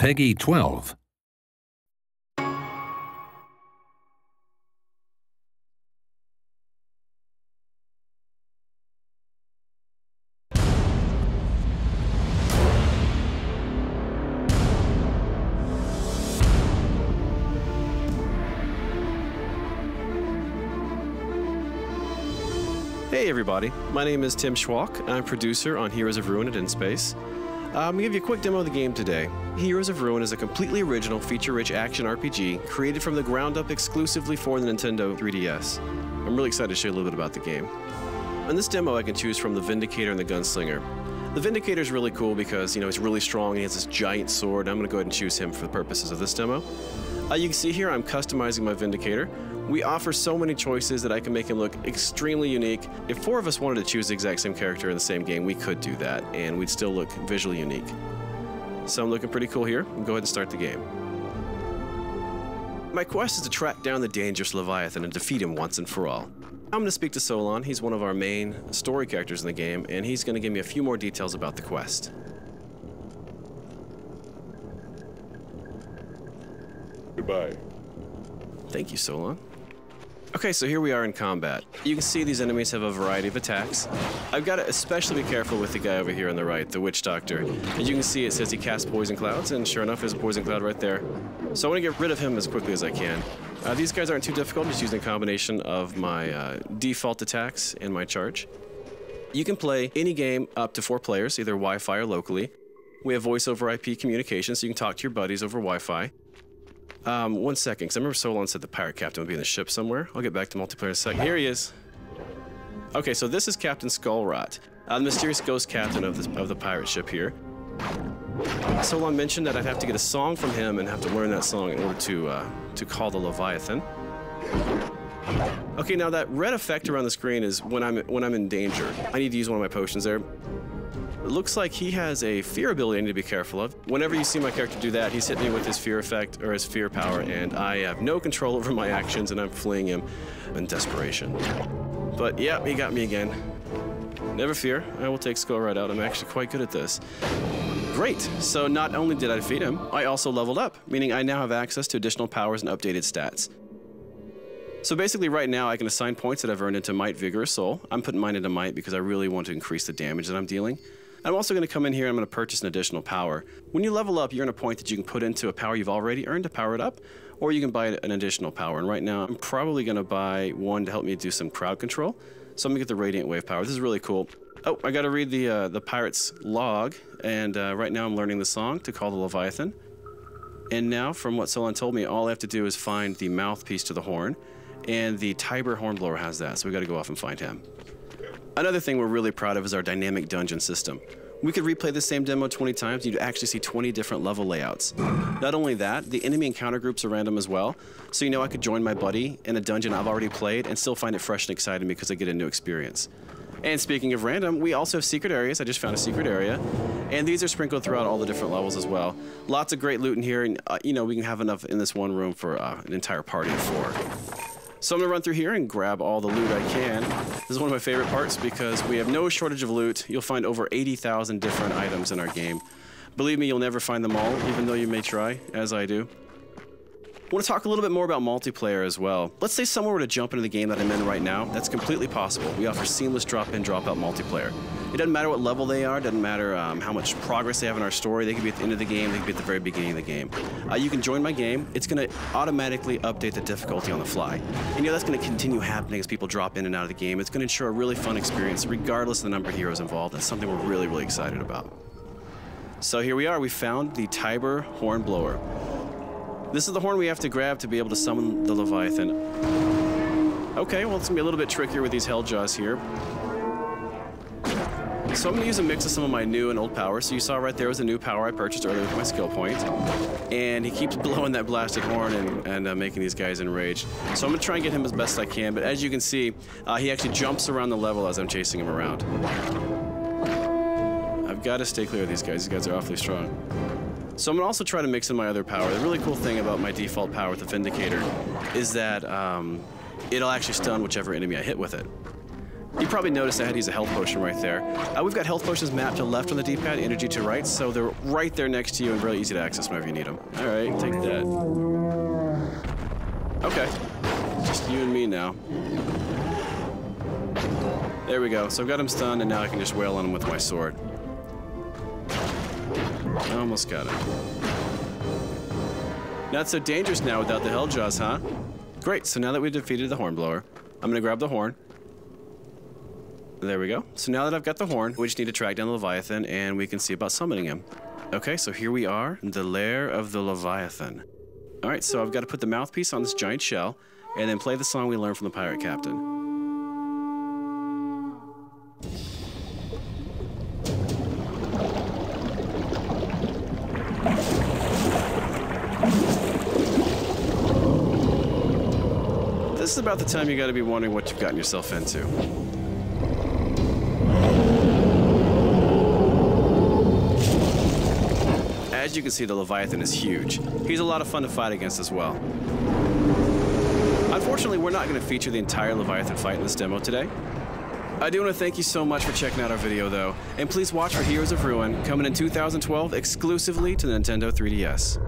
Peggy 12. Hey everybody, my name is Tim Schwalk. I'm producer on Heroes of Ruin and In Space. I'm going to give you a quick demo of the game today. Heroes of Ruin is a completely original, feature-rich action RPG created from the ground up exclusively for the Nintendo 3DS. I'm really excited to show you a little bit about the game. In this demo, I can choose from the Vindicator and the Gunslinger. The Vindicator is really cool because, he's really strong and he has this giant sword. I'm going to go ahead and choose him for the purposes of this demo. You can see here I'm customizing my Vindicator. We offer so many choices that I can make him look extremely unique. If 4 of us wanted to choose the exact same character in the same game, we could do that, and we'd still look visually unique. So I'm looking pretty cool here. We'll go ahead and start the game. My quest is to track down the dangerous Leviathan and defeat him once and for all. I'm going to speak to Solon. He's one of our main story characters in the game, and he's going to give me a few more details about the quest. Goodbye. Thank you, Solon. Okay, so here we are in combat. You can see these enemies have a variety of attacks. I've got to especially be careful with the guy over here on the right, the Witch Doctor. As you can see, it says he casts poison clouds, and sure enough, there's a poison cloud right there. So I want to get rid of him as quickly as I can. These guys aren't too difficult, just using a combination of my default attacks and my charge. You can play any game up to 4 players, either Wi-Fi or locally. We have voice over IP communication, so you can talk to your buddies over Wi-Fi. 1 second, because I remember Solon said the pirate captain would be in the ship somewhere. I'll get back to multiplayer in a second. Here he is. Okay, so this is Captain Skullrot, the mysterious ghost captain of the pirate ship here. Solon mentioned that I'd have to get a song from him and have to learn that song in order to call the Leviathan. Okay, now that red effect around the screen is when I'm in danger. I need to use one of my potions there. It looks like he has a fear ability I need to be careful of. Whenever you see my character do that, he's hitting me with his fear effect, or his fear power, and I have no control over my actions, and I'm fleeing him in desperation. But yeah, he got me again. Never fear, I will take Skullrot out. I'm actually quite good at this. Great, so not only did I defeat him, I also leveled up, meaning I now have access to additional powers and updated stats. So basically right now I can assign points that I've earned into Might, Vigor, or Soul. I'm putting mine into Might because I really want to increase the damage that I'm dealing. I'm also going to come in here and I'm going to purchase an additional power. When you level up, you're in a point that you can put into a power you've already earned to power it up, or you can buy an additional power. And right now, I'm probably going to buy one to help me do some crowd control. So I'm going to get the Radiant Wave power. This is really cool. Oh, I got to read the pirate's log, and right now I'm learning the song to call the Leviathan. And now, from what Solon told me, all I have to do is find the mouthpiece to the horn, and the Tiber Hornblower has that, so we got to go off and find him. Another thing we're really proud of is our dynamic dungeon system. We could replay the same demo 20 times, and you'd actually see 20 different level layouts. Not only that, the enemy encounter groups are random as well, so I could join my buddy in a dungeon I've already played and still find it fresh and exciting because I get a new experience. And speaking of random, we also have secret areas. I just found a secret area, and these are sprinkled throughout all the different levels as well. Lots of great loot in here, and we can have enough in this one room for an entire party of 4. So I'm going to run through here and grab all the loot I can. This is one of my favorite parts because we have no shortage of loot. You'll find over 80,000 different items in our game. Believe me, you'll never find them all, even though you may try, as I do. I want to talk a little bit more about multiplayer as well. Let's say someone were to jump into the game that I'm in right now. That's completely possible. We offer seamless drop-in, drop-out multiplayer. It doesn't matter what level they are, doesn't matter how much progress they have in our story. They could be at the end of the game, they could be at the very beginning of the game. You can join my game. It's going to automatically update the difficulty on the fly. And that's going to continue happening as people drop in and out of the game. It's going to ensure a really fun experience regardless of the number of heroes involved. That's something we're really, really excited about. So here we are. We found the Tiber Hornblower. This is the horn we have to grab to be able to summon the Leviathan. Okay, well, it's going to be a little bit trickier with these Helljaws here. So I'm going to use a mix of some of my new and old powers. So you saw right there was a new power I purchased earlier with my skill point. And he keeps blowing that blasted horn and making these guys enraged. So I'm going to try and get him as best I can. But as you can see, he actually jumps around the level as I'm chasing him around. I've got to stay clear of these guys. These guys are awfully strong. So I'm going to also try to mix in my other power. The really cool thing about my default power with the Vindicator is that it'll actually stun whichever enemy I hit with it. You probably noticed I had to use a health potion right there. We've got health potions mapped to left on the D-pad, energy to right, so they're right there next to you and really easy to access whenever you need them. All right, take that. Okay, just you and me now. There we go. So I've got him stunned, and now I can just wail on him with my sword. I almost got him. Not so dangerous now without the Helljaws, huh? Great, so now that we've defeated the Hornblower, I'm gonna grab the horn. There we go. So now that I've got the horn, we just need to track down the Leviathan, and we can see about summoning him. Okay, so here we are, the lair of the Leviathan. All right, so I've got to put the mouthpiece on this giant shell, and then play the song we learned from the pirate captain. This is about the time you got to be wondering what you've gotten yourself into. As you can see, the Leviathan is huge. He's a lot of fun to fight against as well. Unfortunately, we're not going to feature the entire Leviathan fight in this demo today. I do want to thank you so much for checking out our video, though, and please watch for Heroes of Ruin coming in 2012 exclusively to the Nintendo 3DS.